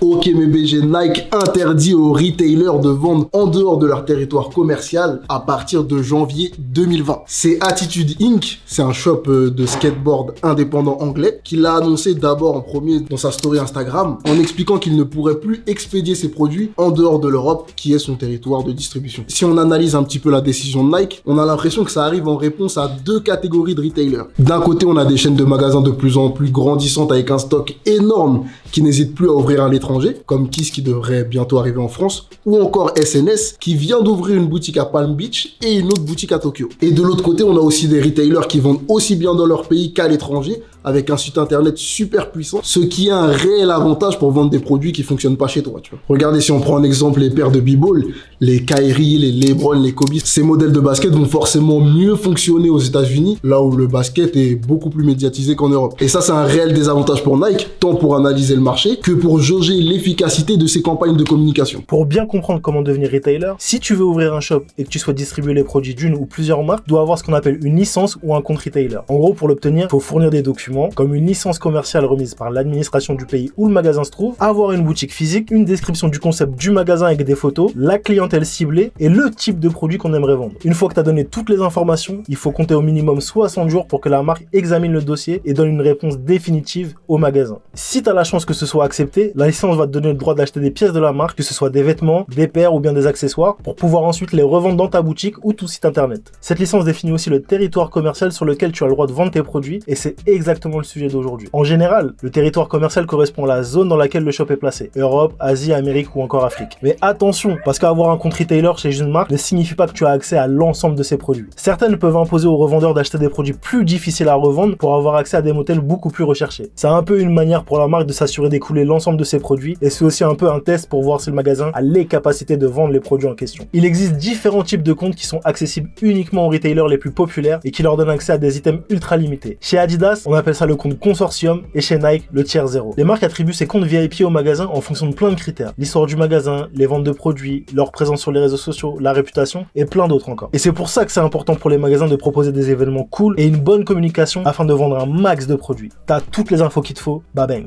Ok mes BG, Nike interdit aux retailers de vendre en dehors de leur territoire commercial à partir de janvier 2020. C'est Attitude Inc, c'est un shop de skateboard indépendant anglais, qui l'a annoncé d'abord en premier dans sa story Instagram en expliquant qu'il ne pourrait plus expédier ses produits en dehors de l'Europe qui est son territoire de distribution. Si on analyse un petit peu la décision de Nike, on a l'impression que ça arrive en réponse à deux catégories de retailers. D'un côté, on a des chaînes de magasins de plus en plus grandissantes avec un stock énorme qui n'hésitent plus à ouvrir à l'étranger, comme Kiss qui devrait bientôt arriver en France, ou encore SNS qui vient d'ouvrir une boutique à Palm Beach et une autre boutique à Tokyo. Et de l'autre côté, on a aussi des retailers qui vendent aussi bien dans leur pays qu'à l'étranger, avec un site internet super puissant, ce qui est un réel avantage pour vendre des produits qui fonctionnent pas chez toi, tu vois. Regardez, si on prend en exemple les paires de b-ball, les Kyrie, les LeBron, les Kobe, ces modèles de basket vont forcément mieux fonctionner aux États-Unis, là où le basket est beaucoup plus médiatisé qu'en Europe. Et ça, c'est un réel désavantage pour Nike, tant pour analyser le marché que pour jauger l'efficacité de ses campagnes de communication. Pour bien comprendre comment devenir retailer, si tu veux ouvrir un shop et que tu souhaites distribuer les produits d'une ou plusieurs marques, tu dois avoir ce qu'on appelle une licence ou un compte retailer. En gros, pour l'obtenir, il faut fournir des documents comme une licence commerciale remise par l'administration du pays où le magasin se trouve, avoir une boutique physique, une description du concept du magasin avec des photos, la clientèle ciblée et le type de produit qu'on aimerait vendre. Une fois que tu as donné toutes les informations, il faut compter au minimum 60 jours pour que la marque examine le dossier et donne une réponse définitive au magasin. Si tu as la chance que ce soit accepté, la licence va te donner le droit d'acheter des pièces de la marque, que ce soit des vêtements, des paires ou bien des accessoires, pour pouvoir ensuite les revendre dans ta boutique ou tout site internet. Cette licence définit aussi le territoire commercial sur lequel tu as le droit de vendre tes produits et c'est exactement le sujet d'aujourd'hui. En général, le territoire commercial correspond à la zone dans laquelle le shop est placé. Europe, Asie, Amérique ou encore Afrique. Mais attention, parce qu'avoir un compte retailer chez une marque ne signifie pas que tu as accès à l'ensemble de ses produits. Certaines peuvent imposer aux revendeurs d'acheter des produits plus difficiles à revendre pour avoir accès à des modèles beaucoup plus recherchés. C'est un peu une manière pour la marque de s'assurer d'écouler l'ensemble de ses produits et c'est aussi un peu un test pour voir si le magasin a les capacités de vendre les produits en question. Il existe différents types de comptes qui sont accessibles uniquement aux retailers les plus populaires et qui leur donnent accès à des items ultra limités. Chez Adidas, on appelle ça le compte consortium et chez Nike, le tier 0. Les marques attribuent ces comptes VIP au magasin en fonction de plein de critères. L'histoire du magasin, les ventes de produits, leur présence sur les réseaux sociaux, la réputation et plein d'autres encore. Et c'est pour ça que c'est important pour les magasins de proposer des événements cool et une bonne communication afin de vendre un max de produits. T'as toutes les infos qu'il te faut, Babanks.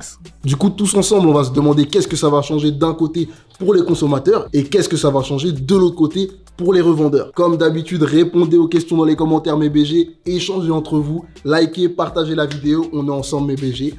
Du coup, tous ensemble, on va se demander qu'est-ce que ça va changer d'un côté pour les consommateurs et qu'est-ce que ça va changer de l'autre côté pour les revendeurs. Comme d'habitude, répondez aux questions dans les commentaires mes BG, échangez entre vous, likez, partagez la vidéo, on est ensemble mes BG.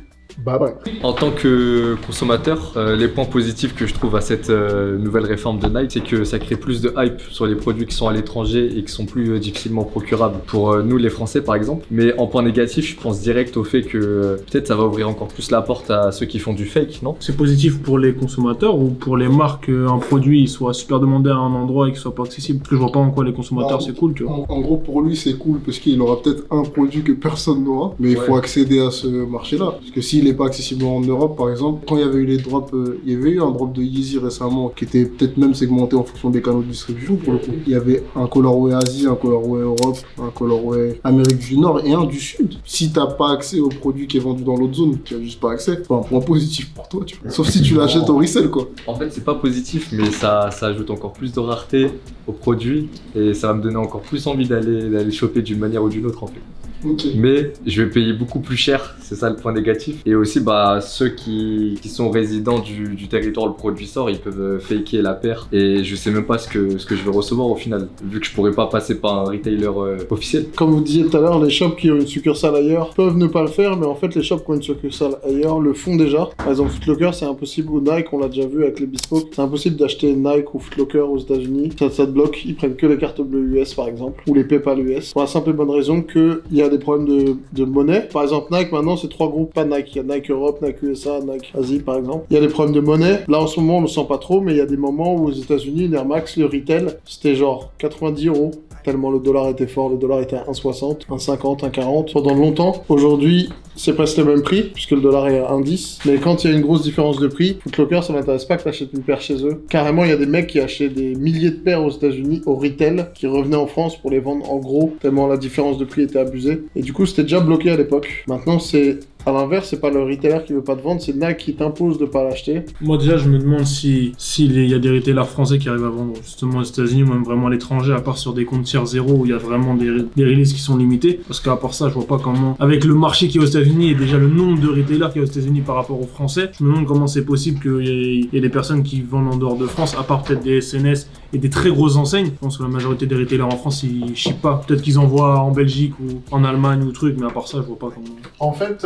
Bye bye. En tant que consommateur, les points positifs que je trouve à cette nouvelle réforme de Nike, c'est que ça crée plus de hype sur les produits qui sont à l'étranger et qui sont plus difficilement procurables pour nous les Français par exemple. Mais en point négatif, je pense direct au fait que peut-être ça va ouvrir encore plus la porte à ceux qui font du fake, non? C'est positif pour les consommateurs ou pour les marques qu'un produit soit super demandé à un endroit et qu'il soit pas accessible? Parce que je vois pas en quoi les consommateurs c'est cool, tu vois. En gros, pour lui, c'est cool parce qu'il aura peut-être un produit que personne n'aura, mais il faut accéder à ce marché-là. Parce que s'il n'est pas accessible en Europe, par exemple, quand il y avait eu les drops, il y avait eu un drop de Yeezy récemment qui était peut-être même segmenté en fonction des canaux de distribution pour le coup. Il y avait un colorway Asie, un colorway Europe, un colorway Amérique du Nord et un du Sud. Si t'as pas accès au produit qui est vendu dans l'autre zone, tu as juste pas accès. C'est pas un point positif pour toi, tu vois. Sauf si tu l'achètes au resell, quoi. En fait, c'est pas positif, mais ça ajoute encore plus de rareté au produit et ça va me donner encore plus envie d'aller choper d'une manière ou d'une autre en fait. Okay. Mais je vais payer beaucoup plus cher, c'est ça le point négatif. Et aussi, ceux qui sont résidents du territoire où le produit sort, ils peuvent faker la paire. Et je sais même pas ce que je vais recevoir au final, vu que je pourrais pas passer par un retailer officiel. Comme vous disiez tout à l'heure, les shops qui ont une succursale ailleurs peuvent ne pas le faire, mais en fait, les shops qui ont une succursale ailleurs le font déjà. Par exemple, Foot Locker, c'est impossible, ou Nike, on l'a déjà vu avec les bespoke, c'est impossible d'acheter Nike ou Foot Locker aux États-Unis. Ça te bloque, ils prennent que les cartes bleues US par exemple, ou les PayPal US, pour la simple et bonne raison qu'il y a des problèmes de monnaie. Par exemple, Nike, maintenant, c'est 3 groupes, pas Nike. Il y a Nike Europe, Nike USA, Nike Asie, par exemple. Il y a des problèmes de monnaie. Là, en ce moment, on le sent pas trop, mais il y a des moments où aux États-Unis, l'Air Max, le retail, c'était genre 90 €. Tellement le dollar était fort, le dollar était à 1,60, 1,50, 1,40 pendant longtemps. Aujourd'hui, c'est presque le même prix, puisque le dollar est à 1,10. Mais quand il y a une grosse différence de prix, Foot Locker, ça m'intéresse pas que t'achètes une paire chez eux. Carrément, il y a des mecs qui achetaient des milliers de paires aux États-Unis au retail, qui revenaient en France pour les vendre en gros, tellement la différence de prix était abusée. Et du coup, c'était déjà bloqué à l'époque. Maintenant, c'est À l'inverse, c'est pas le retailer qui veut pas te vendre, c'est Nike qui t'impose de pas l'acheter. Moi déjà je me demande s'il y a des retailers français qui arrivent à vendre justement aux États-Unis ou même vraiment à l'étranger, à part sur des comptes tiers zéro où il y a vraiment des releases qui sont limitées. Parce qu'à part ça, je vois pas comment, avec le marché qui est aux États-Unis et déjà le nombre de retailers qui est aux États-Unis par rapport aux Français, je me demande comment c'est possible qu'il y ait des personnes qui vendent en dehors de France, à part peut-être des SNS et des très grosses enseignes. Je pense que la majorité des retailers en France ils shippent pas. Peut-être qu'ils envoient en Belgique ou en Allemagne ou truc, mais à part ça, je vois pas comment. En fait,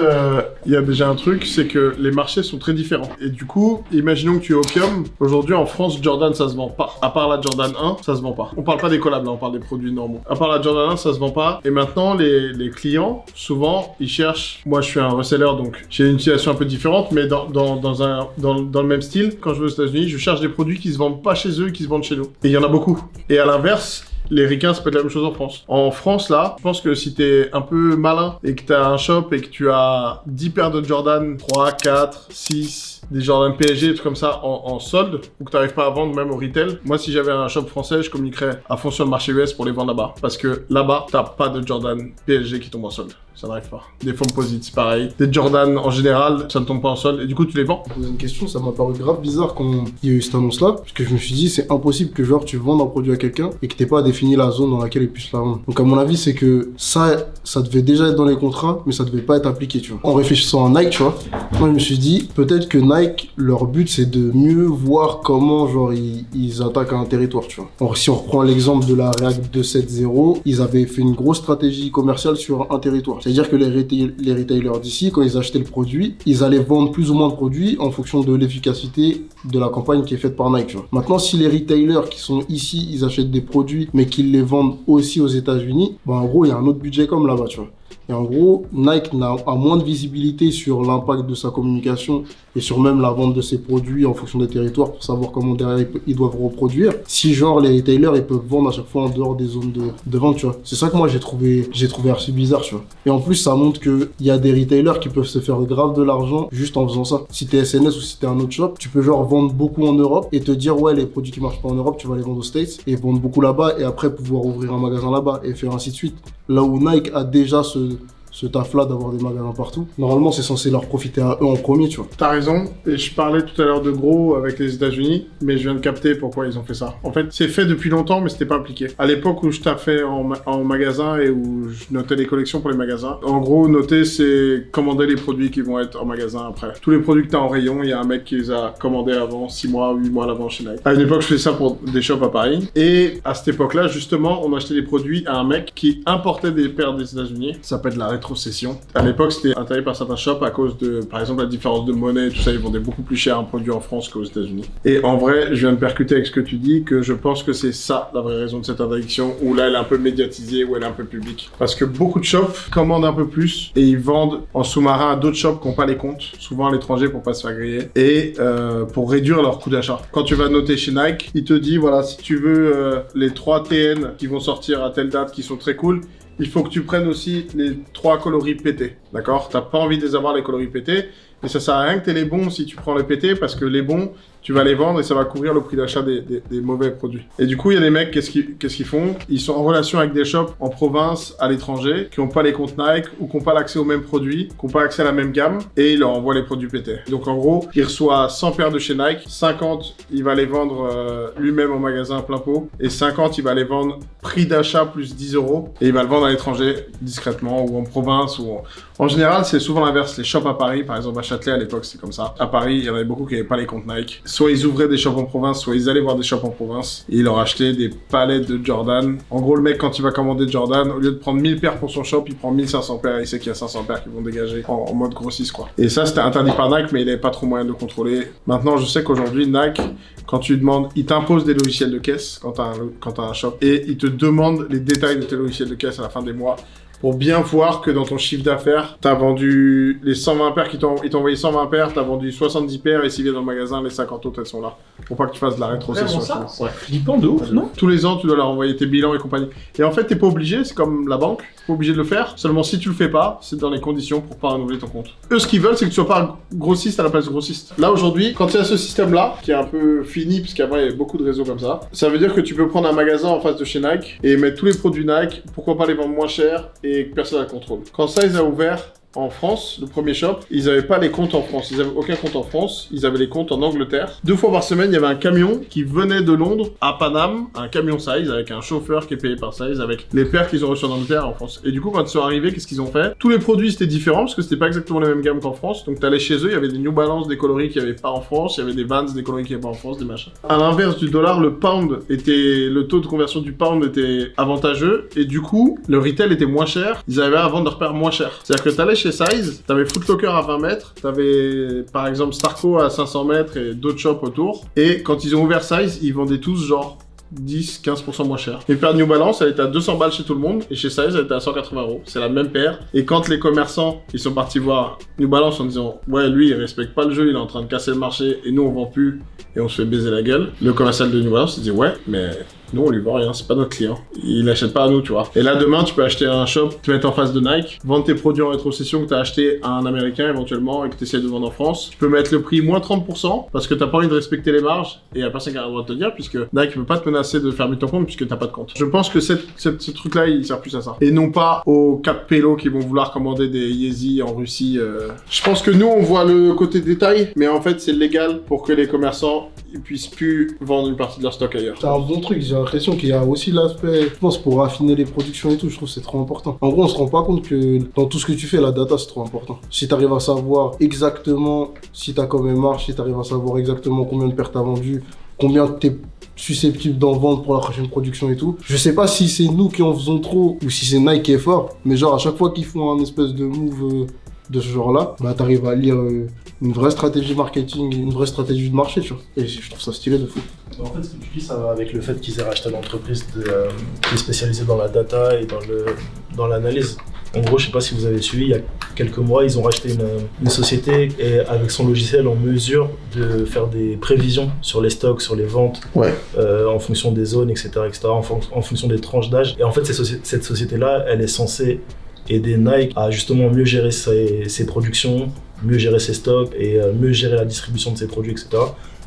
il y a déjà un truc, c'est que les marchés sont très différents. Et du coup, imaginons que tu es Opium. Aujourd'hui, en France, Jordan, ça se vend pas. À part la Jordan 1, ça se vend pas. On parle pas des collabs, là, on parle des produits normaux. À part la Jordan 1, ça se vend pas. Et maintenant, les clients, souvent, ils cherchent... Moi, je suis un reseller, donc j'ai une situation un peu différente, mais dans le même style, quand je vais aux États-Unis, je cherche des produits qui se vendent pas chez eux et qui se vendent chez nous. Et il y en a beaucoup. Et à l'inverse, les ricains, ça peut être la même chose en France. En France, là, je pense que si t'es un peu malin et que t'as un shop et que tu as 10 paires de Jordan, 3, 4, 6, des Jordan PSG, des trucs comme ça en solde, ou que t'arrives pas à vendre même au retail, moi, si j'avais un shop français, je communiquerais à fond sur le marché US pour les vendre là-bas. Parce que là-bas, t'as pas de Jordan PSG qui tombe en solde. Ça n'arrive pas. Des Foamposite, c'est pareil. Des Jordan, en général, ça ne tombe pas en solde. Et du coup, tu les vends. Je me pose une question, ça m'a paru grave bizarre quand il y a eu cette annonce-là. Parce que je me suis dit, c'est impossible que genre tu vendes un produit à quelqu'un et que t'aies pas défini la zone dans laquelle il puisse la vendre. Donc à mon avis, c'est que ça devait déjà être dans les contrats, mais ça devait pas être appliqué, tu vois. En réfléchissant à Nike, tu vois, moi je me suis dit, peut-être que Nike, leur but c'est de mieux voir comment genre ils attaquent un territoire, tu vois. Alors, si on reprend l'exemple de la React 2.7.0, ils avaient fait une grosse stratégie commerciale sur un territoire. C'est-à-dire que les retailers d'ici, quand ils achetaient le produit, ils allaient vendre plus ou moins de produits en fonction de l'efficacité de la campagne qui est faite par Nike, tu vois. Maintenant, si les retailers qui sont ici, ils achètent des produits, mais qu'ils les vendent aussi aux États-Unis, bah en gros, il y a un autre budget comme là-bas, tu vois. Et en gros, Nike a moins de visibilité sur l'impact de sa communication et sur même la vente de ses produits en fonction des territoires pour savoir comment derrière ils doivent reproduire. Si genre les retailers ils peuvent vendre à chaque fois en dehors des zones de vente, tu vois. C'est ça que moi j'ai trouvé assez bizarre, tu vois. Et en plus ça montre que il y a des retailers qui peuvent se faire grave de l'argent juste en faisant ça. Si t'es SNS ou si t'es un autre shop, tu peux genre vendre beaucoup en Europe et te dire ouais les produits qui marchent pas en Europe, tu vas les vendre aux States et vendre beaucoup là-bas et après pouvoir ouvrir un magasin là-bas et faire ainsi de suite. Là où Nike a déjà ce taf-là d'avoir des magasins partout. Normalement, c'est censé leur profiter à eux en premier, tu vois. T'as raison, et je parlais tout à l'heure de gros avec les États-Unis, mais je viens de capter pourquoi ils ont fait ça. En fait, c'est fait depuis longtemps, mais c'était pas appliqué. À l'époque où je taffais en magasin et où je notais les collections pour les magasins, en gros, noter, c'est commander les produits qui vont être en magasin après. Tous les produits que t'as en rayon, il y a un mec qui les a commandés avant 6 mois, 8 mois à l'avant chez Nike. À une époque, je faisais ça pour des shops à Paris, et à cette époque-là, justement, on achetait des produits à un mec qui importait des paires des États-Unis. Ça s'appelle de la rétrocession. À l'époque, c'était interdit par certains shops à cause de, par exemple, la différence de monnaie, tout ça, ils vendaient beaucoup plus cher un produit en France qu'aux États-Unis. Et en vrai, je viens de percuter avec ce que tu dis, que je pense que c'est ça la vraie raison de cette interdiction, où là, elle est un peu médiatisée, où elle est un peu publique. Parce que beaucoup de shops commandent un peu plus et ils vendent en sous-marin à d'autres shops qui n'ont pas les comptes, souvent à l'étranger pour pas se faire griller, et pour réduire leur coût d'achat. Quand tu vas noter chez Nike, il te dit, voilà, si tu veux les 3 TN qui vont sortir à telle date, qui sont très cool, il faut que tu prennes aussi les 3 coloris pétés, d'accord? T'as pas envie de les avoir les coloris pétés, mais ça sert à rien que t'aies les bons si tu prends les pétés, parce que les bons, tu vas les vendre et ça va couvrir le prix d'achat des mauvais produits. Et du coup, il y a des mecs, qu'est-ce qu'ils font? Ils sont en relation avec des shops en province, à l'étranger, qui n'ont pas les comptes Nike ou qui n'ont pas l'accès aux mêmes produits, qui n'ont pas accès à la même gamme, et ils leur envoient les produits pétés. Donc en gros, il reçoit 100 paires de chez Nike, 50, il va les vendre lui-même en magasin à plein pot, et 50, il va les vendre prix d'achat plus 10 €, et il va le vendre à l'étranger discrètement, ou en province, ou en général, c'est souvent l'inverse. Les shops à Paris, par exemple à Châtelet à l'époque, c'est comme ça. À Paris, il y en avait beaucoup qui n'avaient pas les comptes Nike. Soit ils ouvraient des shops en province, soit ils allaient voir des shops en province et ils leur achetaient des palettes de Jordan. En gros, le mec, quand il va commander Jordan, au lieu de prendre 1000 paires pour son shop, il prend 1500 paires. Il sait qu'il y a 500 paires qui vont dégager en mode grossiste, quoi. Et ça, c'était interdit par Nike, mais il n'avait pas trop moyen de contrôler. Maintenant, je sais qu'aujourd'hui, Nike, quand tu demandes, il t'impose des logiciels de caisse quand t'as un shop et il te demande les détails de tes logiciels de caisse à la fin des mois, pour bien voir que dans ton chiffre d'affaires, t'as vendu les 120 paires ils t'ont envoyé 120 paires, t'as vendu 70 paires et s'ils viennent dans le magasin, les 50 autres elles sont là. Pour pas que tu fasses de la rétrocession. Ouais. Flippant de ouf, non? Tous les ans, tu dois leur envoyer tes bilans et compagnie. Et en fait, t'es pas obligé, c'est comme la banque, t'es pas obligé de le faire. Seulement si tu le fais pas, c'est dans les conditions pour pas renouveler ton compte. Eux, ce qu'ils veulent, c'est que tu sois pas grossiste à la place de grossiste. Là, aujourd'hui, quand il y a ce système-là, qui est un peu fini, parce qu'avant, il y avait beaucoup de réseaux comme ça veut dire que tu peux prendre un magasin en face de chez Nike et mettre tous les produits Nike, pourquoi pas les vendre moins cher et que personne n'a le contrôle. Quand ça, ils ont ouvert, en France, le premier shop, ils avaient pas les comptes en France. Ils avaient aucun compte en France. Ils avaient les comptes en Angleterre. 2 fois par semaine, il y avait un camion qui venait de Londres à Paname, un camion Size avec un chauffeur qui est payé par Size, avec les paires qu'ils ont reçus en Angleterre en France. Et du coup, quand ils sont arrivés, qu'est-ce qu'ils ont fait? Tous les produits c'était différent parce que c'était pas exactement les mêmes gammes qu'en France. Donc t'allais chez eux, il y avait des New Balance, des coloris qu'il y avait pas en France, il y avait des Vans, des coloris qu'il y avait pas en France, des machins. À l'inverse du dollar, le taux de conversion du pound était avantageux et du coup, le retail était moins cher. Ils arrivaient à vendre leurs paires moins cher. C'est-à-dire que t'allais chez Size, t'avais Foot Locker à 20 mètres, t'avais par exemple Starco à 500 mètres et d'autres shops autour. Et quand ils ont ouvert Size, ils vendaient tous genre 10-15% moins cher. Les paires de New Balance, elle était à 200 balles chez tout le monde et chez Size, elle était à 180 €. C'est la même paire. Et quand les commerçants, ils sont partis voir New Balance en disant ouais, lui, il respecte pas le jeu, il est en train de casser le marché et nous, on vend plus et on se fait baiser la gueule. Le commercial de New Balance, il dit ouais, mais nous, on lui vend rien, c'est pas notre client. Il achète pas à nous, tu vois. Et là, demain, tu peux acheter un shop, te mettre en face de Nike, vendre tes produits en rétrocession que t'as acheté à un Américain éventuellement et que t'essayes de vendre en France. Tu peux mettre le prix moins 30% parce que t'as pas envie de respecter les marges et y a personne qui a le droit de te dire puisque Nike peut pas te menacer de fermer ton compte puisque t'as pas de compte. Je pense que ce truc-là, il sert plus à ça. Et non pas aux 4 pélos qui vont vouloir commander des Yeezy en Russie. Je pense que nous, on voit le côté détail, mais en fait, c'est légal pour que les commerçants ils puissent plus vendre une partie de leur stock ailleurs. C'est un bon truc, j'ai l'impression qu'il y a aussi l'aspect, je pense, pour raffiner les productions et tout, je trouve que c'est trop important. En gros, on se rend pas compte que dans tout ce que tu fais, la data, c'est trop important. Si t'arrives à savoir exactement si ta com marche, si t'arrives à savoir exactement combien de paires t'as vendu, combien t'es susceptible d'en vendre pour la prochaine production et tout. Je sais pas si c'est nous qui en faisons trop ou si c'est Nike qui est fort, mais genre à chaque fois qu'ils font un espèce de move de ce genre-là, bah t'arrives à lire une vraie stratégie marketing, une vraie stratégie de marché, tu vois. Et je trouve ça stylé de fou. En fait, ce que tu dis, ça va avec le fait qu'ils aient racheté l'entreprise qui est spécialisée dans la data et dans l'analyse. En gros, je sais pas si vous avez suivi, il y a quelques mois, ils ont racheté une société et avec son logiciel en mesure de faire des prévisions sur les stocks, sur les ventes, en fonction des zones, etc., en fonction des tranches d'âge. Et en fait, cette société-là, elle est censée aider Nike à justement mieux gérer ses productions, mieux gérer ses stocks et mieux gérer la distribution de ses produits, etc.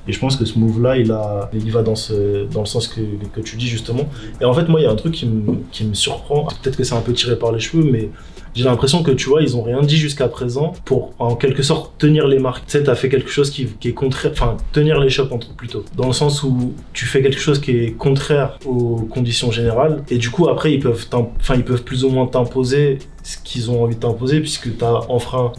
Et je pense que ce move-là, il va dans le sens que tu dis justement. Et en fait, moi, il y a un truc qui me surprend. Peut-être que c'est un peu tiré par les cheveux, mais j'ai l'impression que, tu vois, ils ont rien dit jusqu'à présent pour, en quelque sorte, tenir les marques. Tu sais, t'as fait quelque chose qui est contraire, enfin, tenir les shops plutôt. Dans le sens où tu fais quelque chose qui est contraire aux conditions générales. Et du coup, après, ils peuvent plus ou moins t'imposer ce qu'ils ont envie de t'imposer puisque t'as enfreint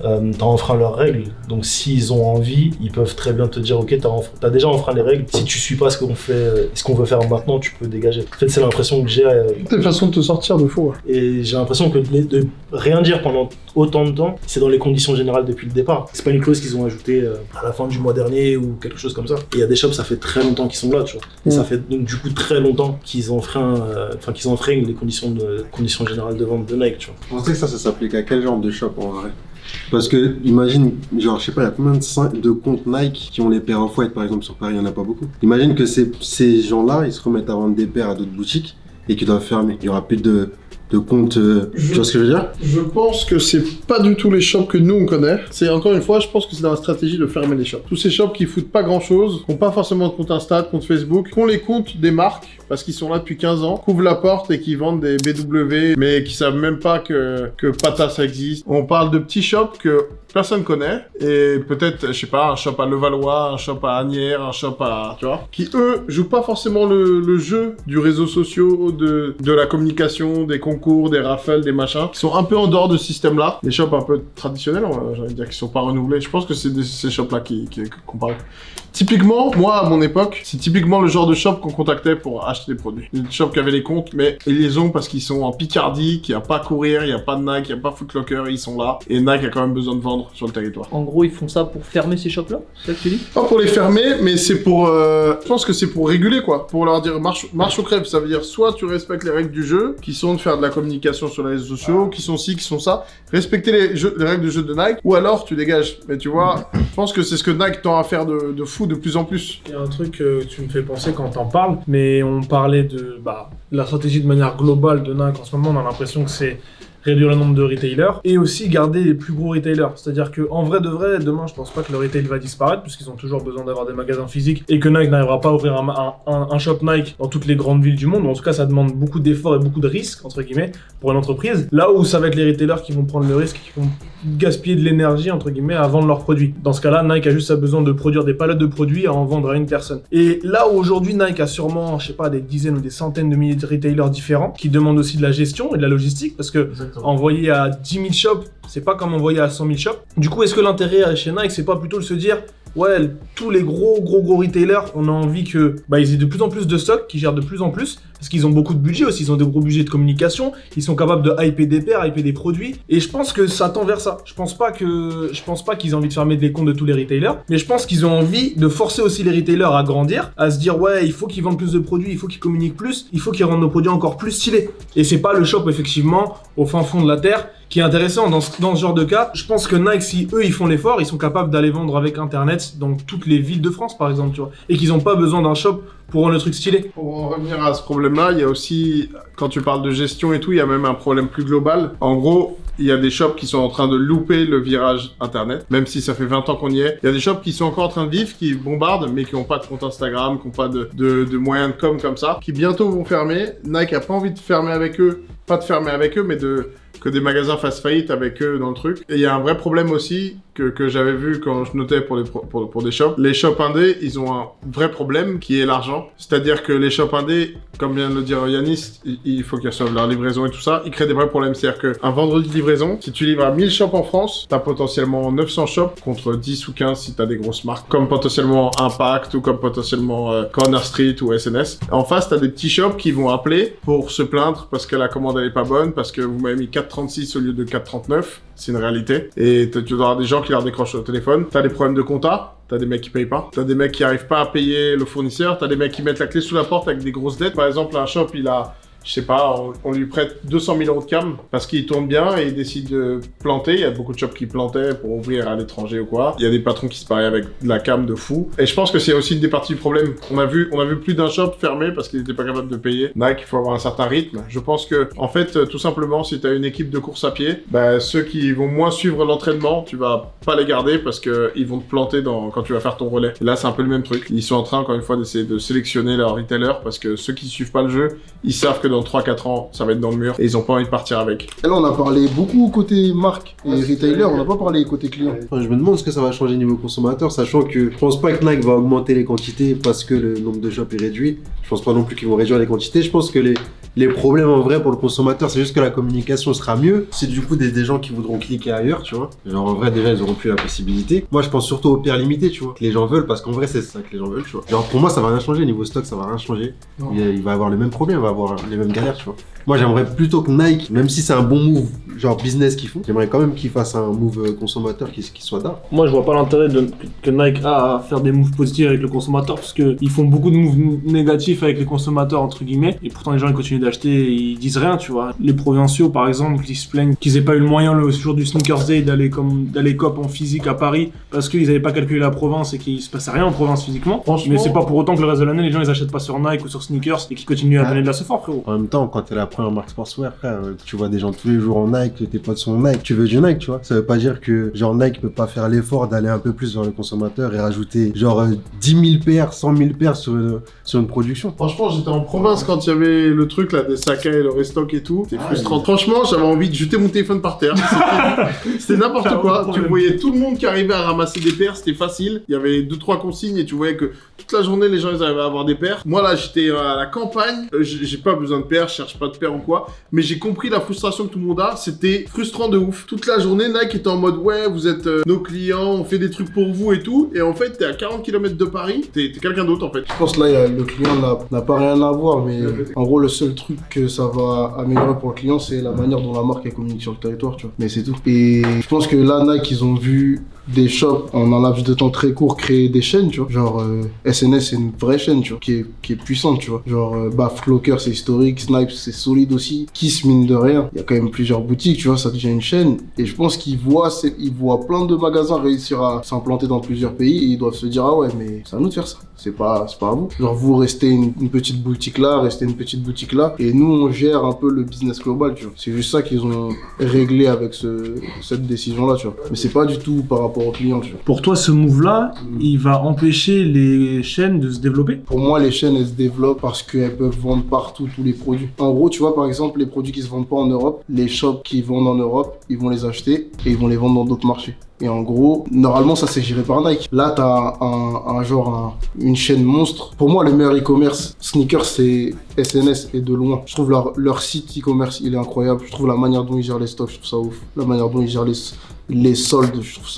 leurs règles. Donc s'ils ont envie, ils peuvent très bien te dire ok, t'as déjà enfreint les règles. Si tu suis pas ce qu'on veut faire maintenant, tu peux dégager. En fait, c'est l'impression que j'ai. C'est une façon de te sortir de fou. Et j'ai l'impression que de rien dire pendant autant de temps, c'est dans les conditions générales depuis le départ. C'est pas une clause qu'ils ont ajoutée à la fin du mois dernier ou quelque chose comme ça. Et il y a des shops, ça fait très longtemps qu'ils sont là, tu vois. Et ça fait donc du coup très longtemps qu'ils enfreignent les conditions générales de vente de Nike, tu vois. Vous pensez que ça s'applique à quel genre de shop en vrai? Parce que, imagine, genre, je sais pas, il y a combien de comptes Nike qui ont les paires Off-White par exemple sur Paris, il y en a pas beaucoup. Imagine que ces gens-là, ils se remettent à vendre des paires à d'autres boutiques et qu'ils doivent fermer. Il y aura plus de compte, tu vois ce que je veux dire? Je pense que c'est pas du tout les shops que nous on connaît. C'est encore une fois, je pense que c'est dans la stratégie de fermer les shops. Tous ces shops qui foutent pas grand chose, qui ont pas forcément de compte Insta, de compte Facebook, qui ont les comptes des marques parce qu'ils sont là depuis 15 ans, qui ouvrent la porte et qui vendent des BW, mais qui savent même pas que Pata ça existe. On parle de petits shops que personne connaît et peut-être, je sais pas, un shop à Levallois, un shop à Asnières, un shop à, tu vois, qui eux jouent pas forcément le jeu du réseau social, de la communication, des concours, des raffles, des machins, qui sont un peu en dehors de ce système-là. Les shops un peu traditionnels, j'ai envie de dire, qui sont pas renouvelés. Je pense que c'est ces shops-là qu'on parle. Typiquement, moi, à mon époque, c'est typiquement le genre de shop qu'on contactait pour acheter des produits. Des shops qui avaient les comptes, mais ils les ont parce qu'ils sont en Picardie, qu'il n'y a pas à courir, il n'y a pas de Nike, il n'y a pas Foot Locker, ils sont là. Et Nike a quand même besoin de vendre sur le territoire. En gros, ils font ça pour fermer ces shops-là? C'est ça que tu dis? Pas pour les fermer, mais c'est pour... je pense que c'est pour réguler, quoi. Pour leur dire marche ou crève. Ça veut dire soit tu respectes les règles du jeu, qui sont de faire de la communication sur les réseaux sociaux, qui sont ci, qui sont ça. Respecter les règles du jeu de Nike, ou alors tu dégages. Mais tu vois, je pense que c'est ce que Nike tend à faire de fou de plus en plus. Il y a un truc que tu me fais penser quand t'en parles, mais on parlait de la stratégie de manière globale de Nike. En ce moment, on a l'impression que c'est réduire le nombre de retailers et aussi garder les plus gros retailers. C'est-à-dire qu'en vrai de vrai, demain, je pense pas que le retail va disparaître puisqu'ils ont toujours besoin d'avoir des magasins physiques et que Nike n'arrivera pas à ouvrir un shop Nike dans toutes les grandes villes du monde. En tout cas, ça demande beaucoup d'efforts et beaucoup de risques, entre guillemets, pour une entreprise. Là où ça va être les retailers qui vont prendre le risque, qui vont gaspiller de l'énergie, entre guillemets, à vendre leurs produits. Dans ce cas-là, Nike a juste besoin de produire des palettes de produits à en vendre à une personne. Et là où aujourd'hui, Nike a sûrement, je sais pas, des dizaines ou des centaines de milliers de retailers différents qui demandent aussi de la gestion et de la logistique parce que envoyer à 10 000 shops, c'est pas comme envoyer à 100 000 shops. Du coup, est-ce que l'intérêt chez Nike, c'est pas plutôt de se dire ouais, tous les gros retailers, on a envie que ils aient de plus en plus de stocks, qu'ils gèrent de plus en plus, parce qu'ils ont beaucoup de budget aussi, ils ont des gros budgets de communication, ils sont capables de hyper des pairs, hyper des produits, et je pense que ça tend vers ça. Je pense pas qu'ils aient envie de fermer les comptes de tous les retailers, mais je pense qu'ils ont envie de forcer aussi les retailers à grandir, à se dire ouais, il faut qu'ils vendent plus de produits, il faut qu'ils communiquent plus, il faut qu'ils rendent nos produits encore plus stylés. Et c'est pas le shop effectivement au fin fond de la terre qui est intéressant dans ce genre de cas. Je pense que Nike, si eux ils font l'effort, ils sont capables d'aller vendre avec internet dans toutes les villes de France par exemple, tu vois, et qu'ils ont pas besoin d'un shop pour rendre le truc stylé. Pour en revenir à ce problème-là, il y a aussi, quand tu parles de gestion et tout, il y a même un problème plus global. En gros, il y a des shops qui sont en train de louper le virage internet, même si ça fait 20 ans qu'on y est. Il y a des shops qui sont encore en train de vivre, qui bombardent, mais qui n'ont pas de compte Instagram, qui n'ont pas de moyens de com comme ça, qui bientôt vont fermer. Nike a pas envie de fermer avec eux, pas de fermer avec eux, mais que des magasins fassent faillite avec eux dans le truc. Et il y a un vrai problème aussi que j'avais vu quand je notais pour des shops. Les shops indés, ils ont un vrai problème qui est l'argent. C'est-à-dire que les shops indés, comme vient de le dire Yanis, il faut qu'ils reçoivent leur livraison et tout ça. Ils créent des vrais problèmes. C'est-à-dire qu'un vendredi de livraison, si tu livres à 1000 shops en France, t'as potentiellement 900 shops contre 10 ou 15 si t'as des grosses marques, comme potentiellement Impact ou comme potentiellement Corner Street ou SNS. En face, t'as des petits shops qui vont appeler pour se plaindre parce que la commande elle est pas bonne, parce que vous m'avez mis 4,36 au lieu de 4,39. C'est une réalité. Et tu auras des gens qui leur décrochent au téléphone. T'as des problèmes de compta. T'as des mecs qui payent pas. T'as des mecs qui arrivent pas à payer le fournisseur. T'as des mecs qui mettent la clé sous la porte avec des grosses dettes. Par exemple, un shop, il a, je sais pas, on lui prête 200 000 € de cam parce qu'il tourne bien et il décide de planter. Il y a beaucoup de shops qui plantaient pour ouvrir à l'étranger ou quoi. Il y a des patrons qui se pariaient avec de la cam de fou. Et je pense que c'est aussi une des parties du problème. On a vu plus d'un shop fermé parce qu'il était pas capable de payer. Nike, il faut avoir un certain rythme. Je pense que, en fait, tout simplement, si t'as une équipe de course à pied, ceux qui vont moins suivre l'entraînement, tu vas pas les garder parce que ils vont te planter quand tu vas faire ton relais. Et là, c'est un peu le même truc. Ils sont en train, encore une fois, d'essayer de sélectionner leurs retailers parce que ceux qui suivent pas le jeu, ils savent que dans 3-4 ans, ça va être dans le mur et ils ont pas envie de partir avec. Et là, on a parlé beaucoup côté marque et retailer, on n'a pas parlé côté client. Je me demande ce que ça va changer niveau consommateur, sachant que je pense pas que Nike va augmenter les quantités parce que le nombre de shops est réduit. Je pense pas non plus qu'ils vont réduire les quantités. Je pense que les problèmes en vrai pour le consommateur, c'est juste que la communication sera mieux. C'est du coup des gens qui voudront cliquer ailleurs, tu vois. Genre en vrai, déjà, ils auront plus la possibilité. Moi, je pense surtout aux paires limitées, tu vois. Que les gens veulent, parce qu'en vrai, c'est ça que les gens veulent, tu vois. Genre pour moi, ça va rien changer. Niveau stock, ça va rien changer. Il va avoir le même problème, il va avoir les mêmes galères, tu vois. Moi, j'aimerais plutôt que Nike, même si c'est un bon move, genre business qu'ils font, j'aimerais quand même qu'ils fassent un move consommateur qui soit d'art. Moi, je vois pas l'intérêt que Nike a à faire des moves positifs avec le consommateur parce qu'ils font beaucoup de moves négatifs avec les consommateurs, entre guillemets, et pourtant les gens ils continuent d'acheter et ils disent rien, tu vois. Les provinciaux, par exemple, qui se plaignent qu'ils aient pas eu le moyen le jour du Sneakers Day d'aller cop en physique à Paris parce qu'ils avaient pas calculé la province et qu'il se passait rien en province physiquement. Mais c'est pas pour autant que le reste de l'année, les gens ils achètent pas sur Nike ou sur Sneakers et qu'ils continuent à donner de la sephora, frérot. En même temps, quand t'es la première marque sportswear, frère, tu vois des gens tous les jours en Nike, que tes potes sont en Nike, tu veux du Nike, tu vois. Ça veut pas dire que genre Nike peut pas faire l'effort d'aller un peu plus vers le consommateur et rajouter genre 10 000 paires, 100 000 paires sur une production. Franchement, j'étais en province quand il y avait le truc là des Sakai, le restock et tout. C'était frustrant. Franchement, j'avais envie de jeter mon téléphone par terre. C'était n'importe quoi. Tu voyais tout le monde qui arrivait à ramasser des paires, c'était facile. Il y avait 2-3 consignes et tu voyais que toute la journée les gens ils arrivaient à avoir des paires. Moi là, j'étais à la campagne, j'ai pas besoin de paires, je cherche pas de paires ou quoi, mais j'ai compris la frustration que tout le monde a. C'était frustrant de ouf. Toute la journée, Nike était en mode ouais, vous êtes nos clients, on fait des trucs pour vous et tout. Et en fait, t'es à 40 km de Paris, t'es quelqu'un d'autre en fait. Je pense là, le client n'a pas rien à voir, mais en gros, le seul truc que ça va améliorer pour le client, c'est la manière dont la marque est communique sur le territoire, tu vois. Mais c'est tout. Et je pense que là, Nike, ils ont vu des shops en un laps de temps très court créer des chaînes, tu vois. Genre SNS c'est une vraie chaîne, tu vois, qui est puissante, tu vois. Genre Flocker c'est historique, Snipes c'est solide aussi. Kiss mine de rien, il y a quand même plusieurs boutiques, tu vois, ça devient une chaîne. Et je pense qu'ils voient plein de magasins réussir à s'implanter dans plusieurs pays et ils doivent se dire ah ouais mais c'est à nous de faire ça. C'est pas à vous. Genre vous restez une petite boutique là, restez une petite boutique là et nous on gère un peu le business global, tu vois. C'est juste ça qu'ils ont réglé avec cette décision là, tu vois. Mais c'est pas du tout par rapport aux clients, tu vois. Pour toi, ce move-là, il va empêcher les chaînes de se développer? Pour moi, les chaînes, elles se développent parce qu'elles peuvent vendre partout tous les produits. En gros, tu vois, par exemple, les produits qui se vendent pas en Europe, les shops qui vendent en Europe, ils vont les acheter et ils vont les vendre dans d'autres marchés. Et en gros, normalement, ça c'est géré par Nike. Là, t'as une chaîne monstre. Pour moi, le meilleur e-commerce sneakers, c'est SNS et de loin. Je trouve leur site e-commerce, il est incroyable. Je trouve la manière dont ils gèrent les stocks, je trouve ça ouf. La manière dont ils gèrent les soldes, je trouve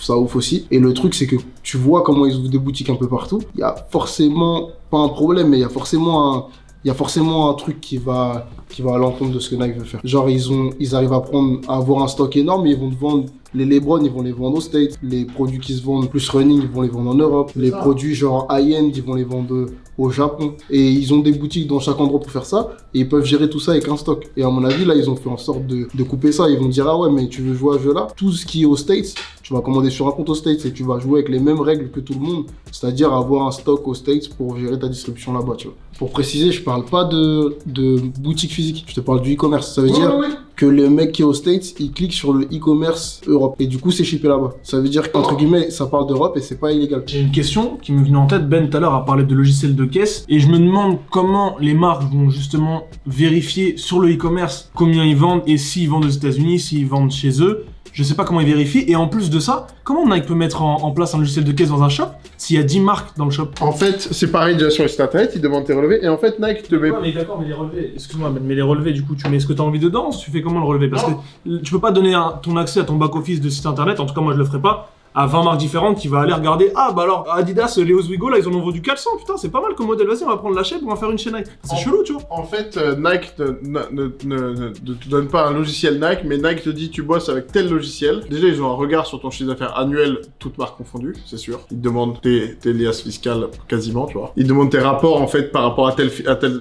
ça ouf aussi. Et le truc, c'est que tu vois comment ils ouvrent des boutiques un peu partout. Il y a forcément, pas un problème, mais il y a forcément un truc qui va à l'encontre de ce que Nike veut faire. Genre, ils arrivent à avoir un stock énorme et ils vont te vendre les LeBron, ils vont les vendre aux States. Les produits qui se vendent plus running, ils vont les vendre en Europe. Les produits genre high-end, ils vont les vendre au Japon. Et ils ont des boutiques dans chaque endroit pour faire ça. Et ils peuvent gérer tout ça avec un stock. Et à mon avis, là, ils ont fait en sorte de couper ça. Ils vont dire, ah ouais, mais tu veux jouer à ce jeu-là? Tout ce qui est aux States, tu vas commander sur un compte aux States et tu vas jouer avec les mêmes règles que tout le monde. C'est-à-dire avoir un stock aux States pour gérer ta distribution là-bas, tu vois. Pour préciser, je parle pas de boutique physique. Je te parle du e-commerce. Ça veut dire que le mec qui est aux States, il clique sur le e-commerce Europe. Et du coup, c'est shippé là-bas. Ça veut dire qu'entre guillemets, ça parle d'Europe et c'est pas illégal. J'ai une question qui me venait en tête. Ben, tout à l'heure, a parlé de logiciels de caisse. Et je me demande comment les marques vont justement vérifier sur le e-commerce combien ils vendent et s'ils vendent aux États-Unis, s'ils vendent chez eux. Je sais pas comment ils vérifient. Et en plus de ça, comment Nike peut mettre en place un logiciel de caisse dans un shop s'il y a 10 marques dans le shop? En fait, c'est pareil déjà sur le site internet, ils demandent tes relevés. Et en fait, Nike te met. Ouais, mais d'accord, mais les relevés, excuse-moi, mais les relevés, du coup, tu mets ce que tu as envie dedans, tu fais comment le relevé? Parce que tu peux pas donner ton accès à ton back-office de site internet, en tout cas, moi je le ferai pas, à 20 marques différentes qui va aller regarder. Ah bah alors Adidas, les Oswego là ils en ont vendu 400, putain c'est pas mal comme modèle, vas-y on va prendre la chaîne, on va faire une chaîne Nike. C'est chelou tu vois. En fait Nike ne te donne pas un logiciel Nike, mais Nike te dit tu bosses avec tel logiciel. Déjà ils ont un regard sur ton chiffre d'affaires annuel, toutes marques confondues, c'est sûr. Ils te demandent tes liasses fiscales quasiment, tu vois. Ils te demandent tes rapports en fait par rapport à telle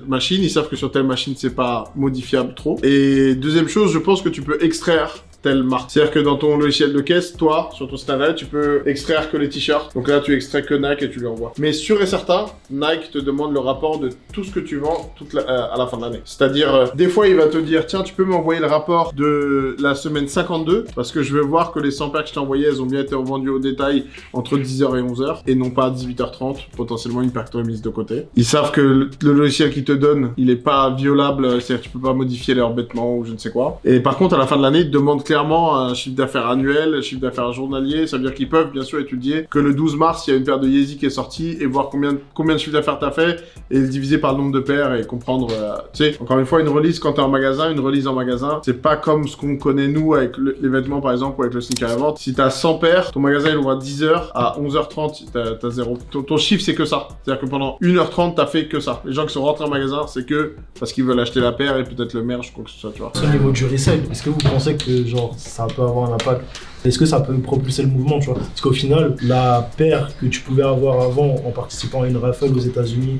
machine, ils savent que sur telle machine c'est pas modifiable trop. Et deuxième chose, je pense que tu peux extraire telle marque. C'est-à-dire que dans ton logiciel de caisse, toi, sur ton site internet, tu peux extraire que les t-shirts. Donc là, tu extrais que Nike et tu lui envoies. Mais sûr et certain, Nike te demande le rapport de tout ce que tu vends à la fin de l'année. C'est-à-dire, des fois, il va te dire, tiens, tu peux m'envoyer le rapport de la semaine 52 parce que je veux voir que les 100 paires que je t'ai envoyées, elles ont bien été revendues au détail entre 10h et 11h et non pas à 18h30, potentiellement une paire que tu as mise de côté. Ils savent que le logiciel qu'ils te donnent, il est pas violable, c'est-à-dire que tu peux pas modifier leur bêtement ou je ne sais quoi. Et par contre, à la fin de l'année, ils te demandent clairement un chiffre d'affaires annuel, un chiffre d'affaires journalier. Ça veut dire qu'ils peuvent bien sûr étudier que le 12 mars, il y a une paire de Yeezy qui est sortie et voir combien de chiffre d'affaires t'as fait et le diviser par le nombre de paires et comprendre. Tu sais, encore une fois, une release quand t'es en magasin, une release en magasin, c'est pas comme ce qu'on connaît nous avec les vêtements par exemple ou avec le sneaker à vente. Si t'as 100 paires, ton magasin il ouvre à 10h, à 11h30, t'as zéro. Ton chiffre c'est que ça. C'est-à-dire que pendant 1h30, t'as fait que ça. Les gens qui sont rentrés en magasin, c'est que parce qu'ils veulent acheter la paire et peut-être le merch, quoi que ce soit, tu vois. Au niveau du resell, est-ce que vous pensez que genre ça peut avoir un impact? Est-ce que ça peut propulser le mouvement, tu vois? Parce qu'au final, la paire que tu pouvais avoir avant en participant à une raffle aux États-Unis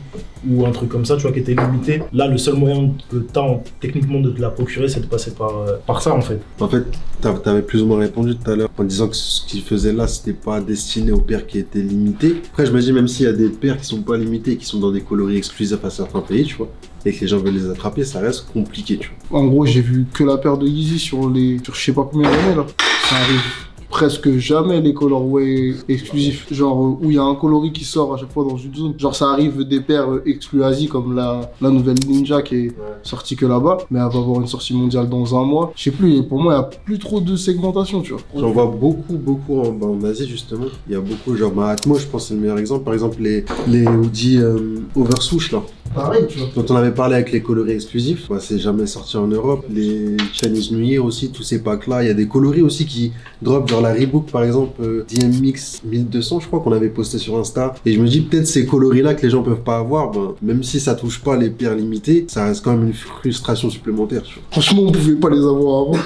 ou un truc comme ça, tu vois, qui était limité, là, le seul moyen que tu as techniquement de te la procurer, c'est de passer par ça, en fait. En fait, t'avais plus ou moins répondu tout à l'heure en disant que ce qu'ils faisaient là, c'était pas destiné aux paires qui étaient limitées. Après, je me dis, même s'il y a des paires qui sont pas limitées, qui sont dans des coloris exclusifs à certains pays, tu vois, et que les gens veulent les attraper, ça reste compliqué, tu vois. En gros, j'ai vu que la paire de Yeezy sur je sais pas combien d'années là. Ça arrive presque jamais les colorways exclusifs, genre où il y a un coloris qui sort à chaque fois dans une zone. Genre ça arrive des paires exclues Asie comme la nouvelle Ninja qui est sortie que là-bas, mais elle va avoir une sortie mondiale dans un mois. Je sais plus, et pour moi il n'y a plus trop de segmentation, tu vois. J'en vois beaucoup en Asie justement. Il y a beaucoup, genre Atmo, je pense que c'est le meilleur exemple. Par exemple les hoodies Overswoosh là. Pareil, tu vois. Dont on avait parlé avec les coloris exclusifs, bah, c'est jamais sorti en Europe. Les Chinese New Year aussi, tous ces packs là. Il y a des coloris aussi qui drop, genre la Reebok par exemple, DMX 1200 je crois qu'on avait posté sur Insta. Et je me dis peut-être ces coloris là que les gens peuvent pas avoir, ben, même si ça touche pas les paires limitées, ça reste quand même une frustration supplémentaire. Tu vois. Franchement on pouvait pas les avoir avant.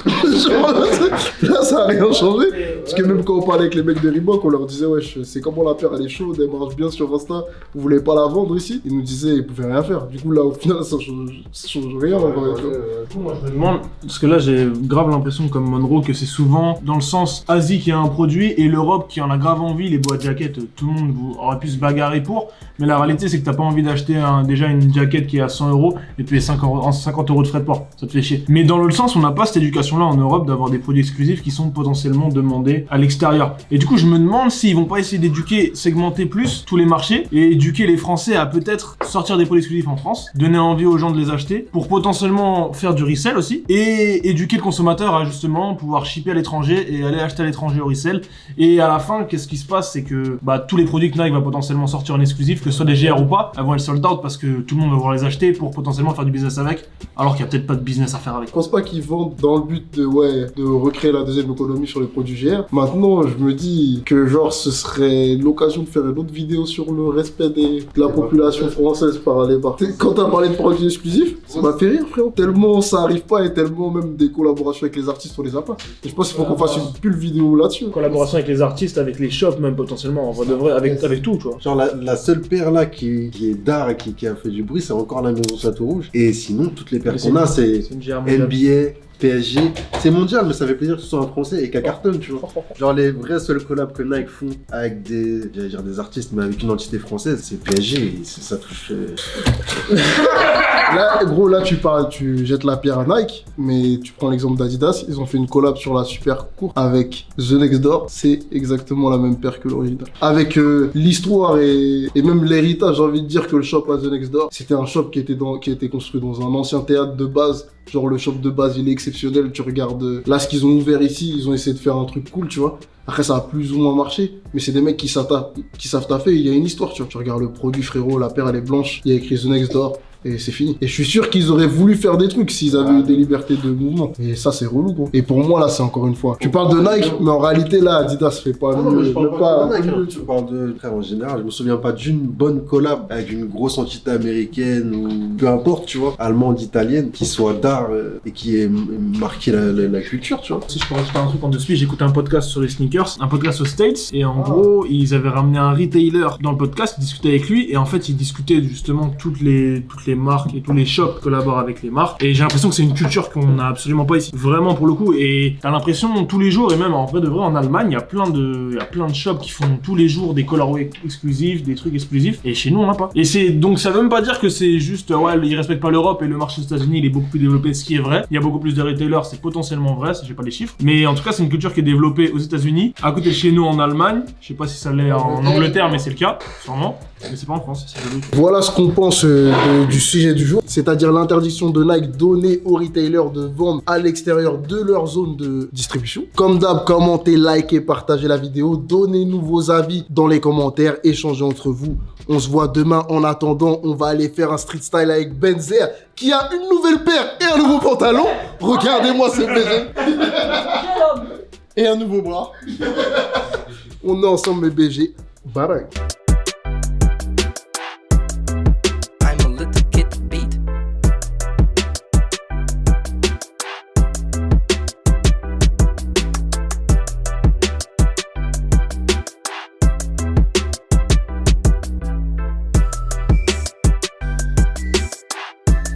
Là ça a rien changé. Parce que même quand on parlait avec les mecs de Reebok, on leur disait, wesh, c'est comment la paire, elle est chaude, elle marche bien sur Insta, vous voulez pas la vendre ici? Ils nous disaient, ils pouvaient rien faire. Du coup, là, au final, ça change rien. En vrai, tu vois. Moi, je me demande, parce que là, j'ai grave l'impression, comme Monroe, que c'est souvent dans le sens Asie qui a un produit et l'Europe qui en a grave envie. Les boîtes jaquettes, tout le monde aurait pu se bagarrer pour, mais la réalité, c'est que t'as pas envie d'acheter déjà une jaquette qui est à 100 € et de payer 50 € de frais de port. Ça te fait chier. Mais dans l'autre sens, on n'a pas cette éducation-là en Europe d'avoir des produits exclusifs qui sont potentiellement demandés à l'extérieur. Et du coup, je me demande s'ils vont pas essayer d'éduquer, segmenter plus tous les marchés et éduquer les Français à peut-être sortir des produits exclusifs en France, donner envie aux gens de les acheter pour potentiellement faire du resell aussi et éduquer le consommateur à justement pouvoir shipper à l'étranger et aller acheter à l'étranger au resell. Et à la fin, qu'est-ce qui se passe, c'est que tous les produits que Nike va potentiellement sortir en exclusif, que ce soit des GR ou pas, elles vont être sold out parce que tout le monde va vouloir les acheter pour potentiellement faire du business avec, alors qu'il y a peut-être pas de business à faire avec. Je pense pas qu'ils vendent dans le but de recréer la deuxième économie sur les produits GR. Maintenant, je me dis que genre ce serait l'occasion de faire une autre vidéo sur le respect de la population française par les bars. Quand t'as parlé de produits exclusifs, ça m'a fait rire, frérot. Tellement ça arrive pas et tellement même des collaborations avec les artistes on les a pas. Et je pense qu'il faut qu'on fasse une pull vidéo là-dessus. Collaboration avec les artistes, avec les shops même potentiellement, en vrai de vrai, avec tout, tu vois. Genre la seule paire là qui est d'art et qui a fait du bruit, c'est encore la Maison Château Rouge. Et sinon, toutes les paires qu'on a, c'est une GR mondiale. NBA, PSG. C'est mondial, mais ça fait plaisir que ce soit un français et qu'à cartonne, tu vois. Genre les vrais seuls collabs que Nike font avec des artistes, mais avec une entité française, c'est PSG. Et ça touche. Là, gros, là tu jettes la pierre à Nike, mais tu prends l'exemple d'Adidas, ils ont fait une collab sur la super courte avec The Next Door, c'est exactement la même paire que l'original. Avec l'histoire et même l'héritage, j'ai envie de dire que le shop à The Next Door, c'était un shop qui était construit dans un ancien théâtre de base. Genre le shop de base il est exceptionnel, tu regardes là ce qu'ils ont ouvert ici, ils ont essayé de faire un truc cool, tu vois. Après ça a plus ou moins marché, mais c'est des mecs qui savent taffer, il y a une histoire, tu vois. Tu regardes le produit, frérot, la paire elle est blanche, il y a écrit The Next Door. Et c'est fini. Et je suis sûr qu'ils auraient voulu faire des trucs s'ils avaient eu des libertés de mouvement. Et ça, c'est relou, gros. Et pour moi, là, c'est encore une fois. Tu parles de Nike, mais en réalité, là, Adidas fait pas non, mais je parle pas de Nike, hein. Je parle de frère en général. Je me souviens pas d'une bonne collab avec une grosse entité américaine ou peu importe, tu vois, allemande, italienne, qui soit d'art et qui ait marqué la culture, tu vois. Si je peux rajouter un truc en dessous, j'écoutais un podcast sur les sneakers, un podcast aux States, et en gros, ils avaient ramené un retailer dans le podcast, ils discutaient avec lui, et en fait, ils discutaient justement toutes les marques et tous les shops collaborent avec les marques, et j'ai l'impression que c'est une culture qu'on n'a absolument pas ici, vraiment pour le coup. Et t'as l'impression tous les jours, et même en vrai de vrai en Allemagne, il y a plein de shops qui font tous les jours des colorways exclusifs, des trucs exclusifs, et chez nous on n'a pas. Et c'est donc ça veut même pas dire que c'est juste ouais, ils respectent pas l'Europe et le marché des États-Unis il est beaucoup plus développé, ce qui est vrai. Il y a beaucoup plus de retailers, c'est potentiellement vrai, j'ai pas les chiffres, mais en tout cas c'est une culture qui est développée aux États-Unis, à côté de chez nous en Allemagne. Je sais pas si ça l'est en Angleterre, mais c'est le cas, sûrement. Mais c'est pas en France, c'est joli. Voilà ce qu'on pense du sujet du jour, c'est-à-dire l'interdiction de Nike donnée aux retailers de vendre à l'extérieur de leur zone de distribution. Comme d'hab, commentez, likez, partagez la vidéo, donnez-nous vos avis dans les commentaires, échangez entre vous. On se voit demain. En attendant, on va aller faire un street style avec Benzer qui a une nouvelle paire et un nouveau pantalon. Regardez-moi ce BG. Et un nouveau bras. On est ensemble mes BG. Bye bye.